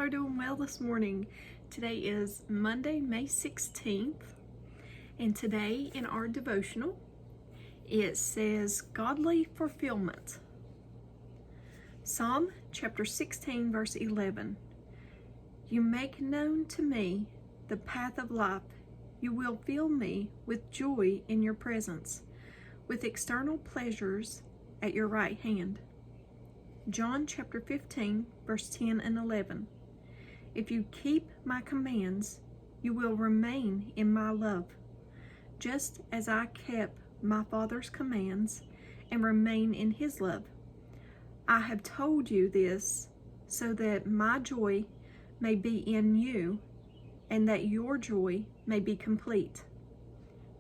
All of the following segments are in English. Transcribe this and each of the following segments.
are doing well this morning. Today is Monday, May 16th, and today in our devotional, it says godly fulfillment. Psalm chapter 16, verse 11. You make known to me the path of life. You will fill me with joy in your presence, with external pleasures at your right hand. John chapter 15, verse 10 and 11. If you keep my commands, you will remain in my love, just as I kept my Father's commands and remain in his love. I have told you this so that my joy may be in you and that your joy may be complete.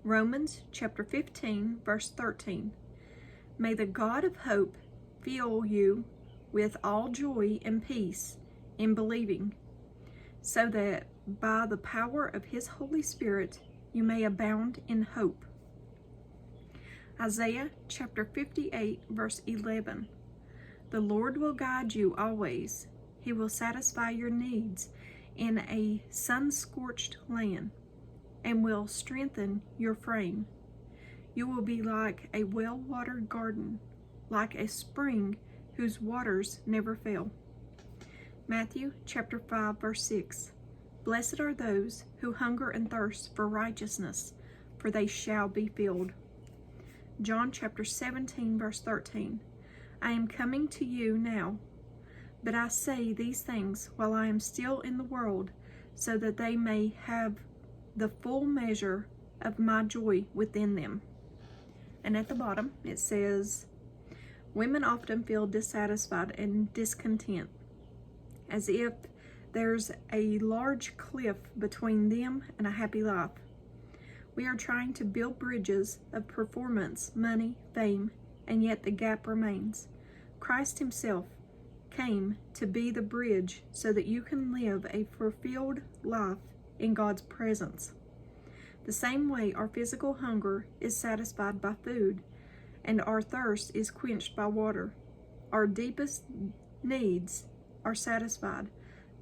Romans chapter 15, verse 13. May the God of hope fill you with all joy and peace in believing, so that by the power of his Holy Spirit you may abound in hope. Isaiah chapter 58, verse 11. The Lord will guide you always. He will satisfy your needs in a sun-scorched land and will strengthen your frame. You will be like a well-watered garden, like a spring whose waters never fail. Matthew chapter 5, verse 6. Blessed are those who hunger and thirst for righteousness, for they shall be filled. John chapter 17, verse 13. I am coming to you now, but I say these things while I am still in the world, so that they may have the full measure of my joy within them. And at the bottom it says, women often feel dissatisfied and discontent, as if there's a large cliff between them and a happy life. We are trying to build bridges of performance, money, fame, and yet the gap remains. Christ himself came to be the bridge so that you can live a fulfilled life in God's presence. The same way our physical hunger is satisfied by food and our thirst is quenched by water, our deepest needs are satisfied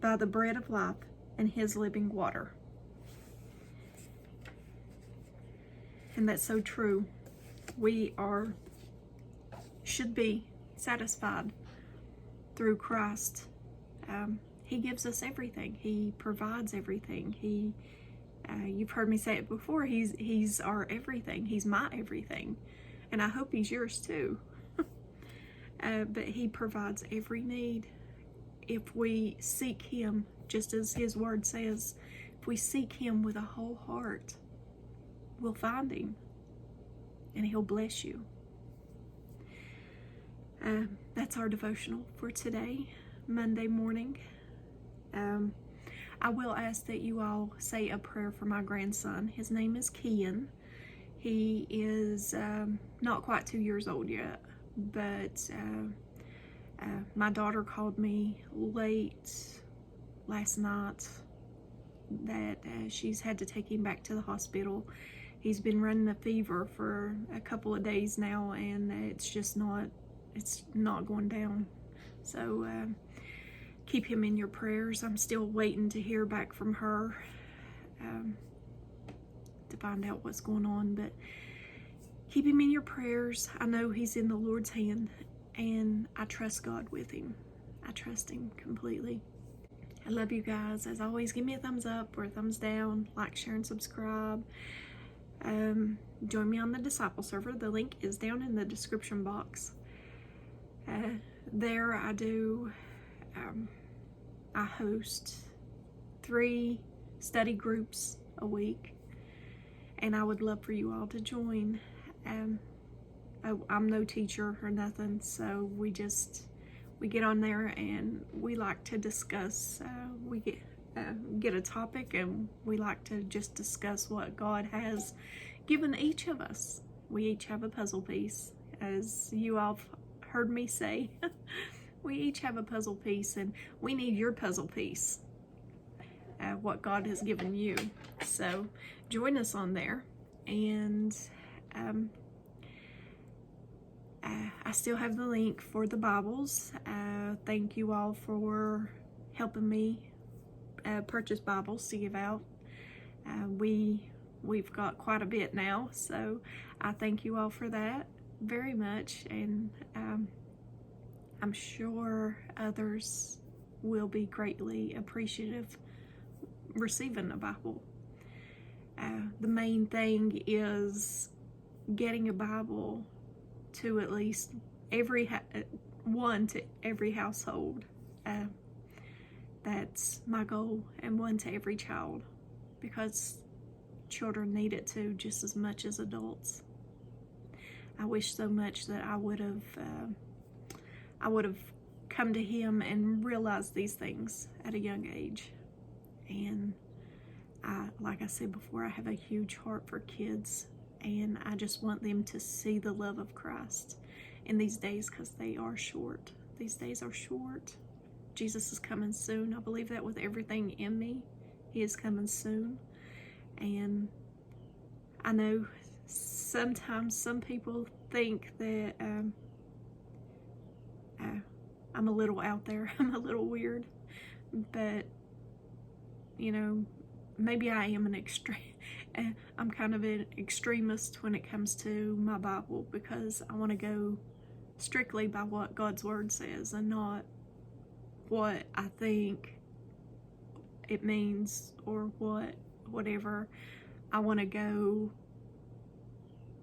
by the bread of life and his living water. And that's so true. We should be satisfied through Christ. He gives us everything. He provides everything. You've heard me say it before, he's our everything. He's my everything. And I hope he's yours too. But he provides every need. If we seek him, just as his word says, if we seek him with a whole heart, we'll find him and he'll bless you. That's our devotional for today, Monday morning. I will ask that you all say a prayer for my grandson. His name is Kian. He is not quite 2 years old yet, but my daughter called me late last night that she's had to take him back to the hospital. He's been running a fever for a couple of days now, and it's not going down. So keep him in your prayers. I'm still waiting to hear back from her to find out what's going on, but keep him in your prayers. I know he's in the Lord's hand, and I trust God with him. I trust him completely. I love you guys. As always, give me a thumbs up or a thumbs down, like, share, and subscribe. Join me on the Disciple server. The link is down in the description box. There I host 3 study groups a week, and I would love for you all to join. I'm no teacher or nothing, so we get on there and we like to discuss. We get a topic and we like to just discuss what God has given each of us. We each have a puzzle piece, as you all heard me say. We each have a puzzle piece, and we need your puzzle piece, what God has given you. So join us on there, and I still have the link for the Bibles. Thank you all for helping me purchase Bibles to give out. We've got quite a bit now, so I thank you all for that very much, and I'm sure others will be greatly appreciative receiving a Bible. The main thing is getting a Bible to at least one to every household. That's my goal, and one to every child, because children need it too, just as much as adults. I wish so much that I would have come to Him and realized these things at a young age. And like I said before, I have a huge heart for kids, and I just want them to see the love of Christ in these days, because they are short. These days are short. Jesus is coming soon. I believe that with everything in me. He is coming soon. And I know sometimes some people think that I'm a little out there. I'm a little weird. But, you know, maybe I am I'm kind of an extremist when it comes to my Bible, because I want to go strictly by what God's Word says and not what I think it means or whatever. I want to go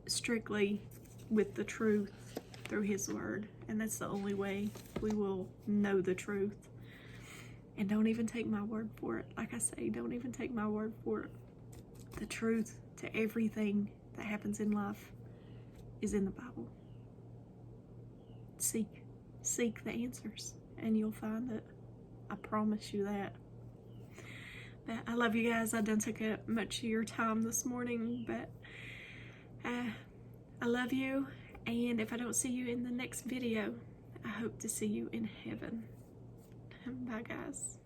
strictly with the truth through His Word, and that's the only way we will know the truth. And don't even take my word for it. Like I say, don't even take my word for it. The truth to everything that happens in life is in the Bible. Seek the answers, and you'll find it. I promise you that. But I love you guys. I didn't take up much of your time this morning, but I love you. And if I don't see you in the next video, I hope to see you in heaven. Bye, guys.